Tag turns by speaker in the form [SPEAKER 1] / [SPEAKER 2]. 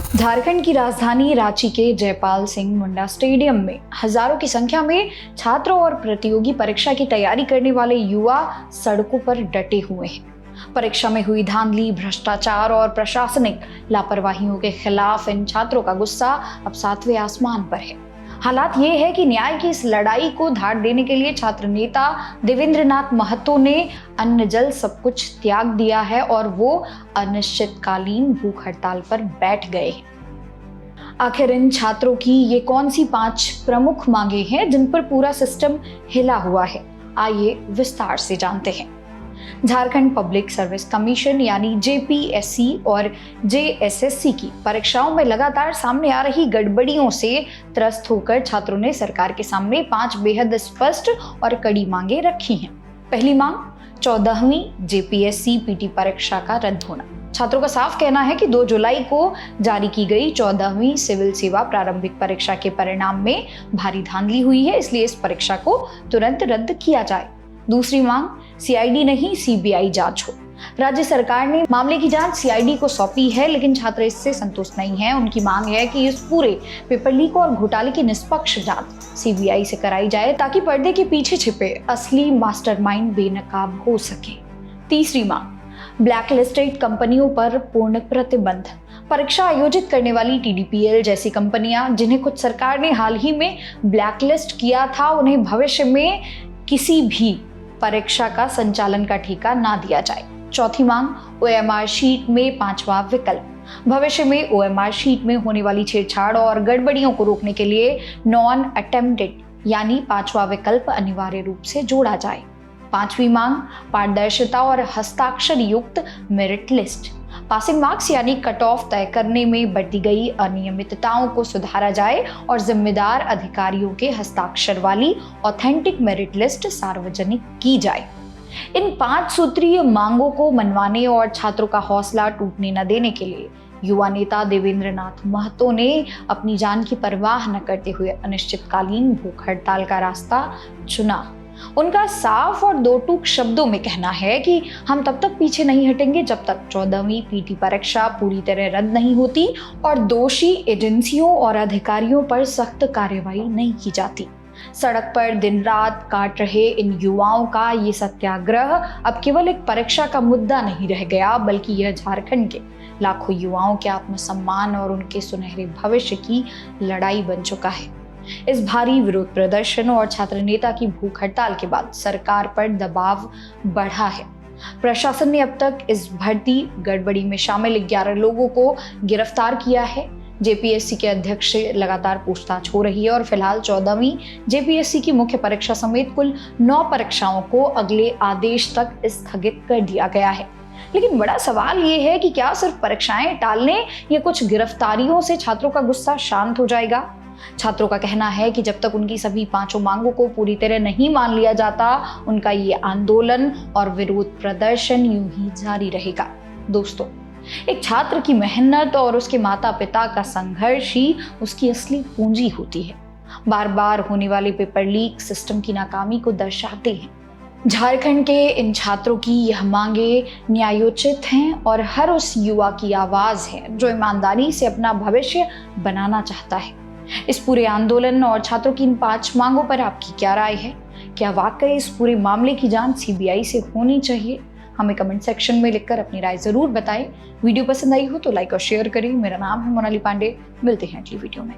[SPEAKER 1] झारखंड की राजधानी रांची के जयपाल सिंह मुंडा स्टेडियम में हजारों की संख्या में छात्रों और प्रतियोगी परीक्षा की तैयारी करने वाले युवा सड़कों पर डटे हुए हैं। परीक्षा में हुई धांधली, भ्रष्टाचार और प्रशासनिक लापरवाहियों के खिलाफ इन छात्रों का गुस्सा अब सातवें आसमान पर है। हालात ये है कि न्याय की इस लड़ाई को धार देने के लिए छात्र नेता देवेंद्र नाथ महतो ने अन्न जल सब कुछ त्याग दिया है और वो अनिश्चितकालीन भूख हड़ताल पर बैठ गए हैं। आखिर इन छात्रों की ये कौन सी 5 प्रमुख मांगे हैं जिन पर पूरा सिस्टम हिला हुआ है, आइए विस्तार से जानते हैं। झारखंड पब्लिक सर्विस कमीशन यानी जेपीएससी और जेएसएससी की परीक्षाओं में लगातार सामने आ रही गड़बड़ियों से त्रस्त होकर छात्रों ने सरकार के सामने 5 बेहद स्पष्ट और कड़ी मांगे रखी हैं। पहली मांग 14वीं जेपीएससी पीटी परीक्षा का रद्द होना। छात्रों का साफ कहना है कि 2 जुलाई को जारी की गई 14वीं सिविल सेवा प्रारंभिक परीक्षा के परिणाम में भारी धांधली हुई है, इसलिए इस परीक्षा को तुरंत रद्द किया जाए। दूसरी मांग सीआईडी नहीं सीबीआई जांच हो। राज्य सरकार ने मामले की जांच सीआईडी को सौंपी है, लेकिन छात्र इससे संतुष्ट नहीं हैं। उनकी मांग है कि इस पूरे पेपर लीक और घोटाले की निष्पक्ष जांच सीबीआई से कराई जाए ताकि पर्दे के पीछे छिपे असली मास्टरमाइंड बेनकाब हो सके। तीसरी मांग ब्लैकलिस्टेड कंपनियों पर पूर्ण प्रतिबंध। परीक्षा आयोजित करने वाली टीडीपीएल जैसी कंपनियां जिन्हें खुद सरकार ने हाल ही में ब्लैकलिस्ट किया था, उन्हें भविष्य में किसी भी परीक्षा का संचालन का ठेका ना दिया जाए। चौथी मांग ओएमआर शीट में 5वां विकल्प। भविष्य में ओएमआर शीट में होने वाली छेड़छाड़ और गड़बड़ियों को रोकने के लिए नॉन अटेम्प्टेड यानी 5वां विकल्प अनिवार्य रूप से जोड़ा जाए। पांचवी मांग पारदर्शिता और हस्ताक्षर युक्त मेरिट लिस्ट। पासिंग मार्क्स यानी कट ऑफ तय करने में बढ़ती गई अनियमितताओं को सुधारा जाए और जिम्मेदार अधिकारियों के हस्ताक्षर वाली ऑथेंटिक मेरिट लिस्ट सार्वजनिक की जाए। इन 5 सूत्रीय मांगों को मनवाने और छात्रों का हौसला टूटने न देने के लिए युवा नेता देवेंद्र नाथ महतो ने अपनी जान की परवाह न करते हुए अनिश्चितकालीन भूख हड़ताल का रास्ता चुना। उनका साफ और 2 टूक शब्दों में कहना है कि हम तब तक पीछे नहीं हटेंगे जब तक 14वीं पीटी परीक्षा पूरी तरह रद्द नहीं होती और दोषी एजेंसियों और अधिकारियों पर सख्त कार्रवाई नहीं की जाती। सड़क पर दिन रात काट रहे इन युवाओं का ये सत्याग्रह अब केवल एक परीक्षा का मुद्दा नहीं रह गया, बल्कि यह झारखंड के लाखों युवाओं के आत्मसम्मान और उनके सुनहरे भविष्य की लड़ाई बन चुका है। इस भारी विरोध प्रदर्शन और छात्र नेता की भूख हड़ताल के बाद सरकार पर दबाव बढ़ा है। प्रशासन ने अब तक इस भर्ती गड़बड़ी में शामिल 11 लोगों को गिरफ्तार किया है। जेपीएससी के अध्यक्ष से लगातार पूछताछ हो रही है और फिलहाल 14वीं जेपीएससी की मुख्य परीक्षा समेत कुल 9 परीक्षाओं को अगले आदेश तक स्थगित कर दिया गया है। लेकिन बड़ा सवाल ये है कि क्या सिर्फ परीक्षाएं टालने या कुछ गिरफ्तारियों से छात्रों का गुस्सा शांत हो जाएगा? छात्रों का कहना है कि जब तक उनकी सभी 5 मांगों को पूरी तरह नहीं मान लिया जाता, उनका ये आंदोलन और विरोध प्रदर्शन यूं ही जारी रहेगा। दोस्तों, एक छात्र की मेहनत और उसके माता पिता का संघर्ष ही उसकी असली पूंजी होती है। बार बार होने वाले पेपर लीक सिस्टम की नाकामी को दर्शाते हैं। झारखंड के इन छात्रों की यह मांगे न्यायोचित हैं और हर उस युवा की आवाज है जो ईमानदारी से अपना भविष्य बनाना चाहता है। इस पूरे आंदोलन और छात्रों की इन 5 मांगों पर आपकी क्या राय है? क्या वाकई इस पूरे मामले की जांच सीबीआई से होनी चाहिए? हमें कमेंट सेक्शन में लिखकर अपनी राय जरूर बताएं। वीडियो पसंद आई हो तो लाइक और शेयर करें। मेरा नाम है मोनाली पांडे। मिलते हैं अगली वीडियो में।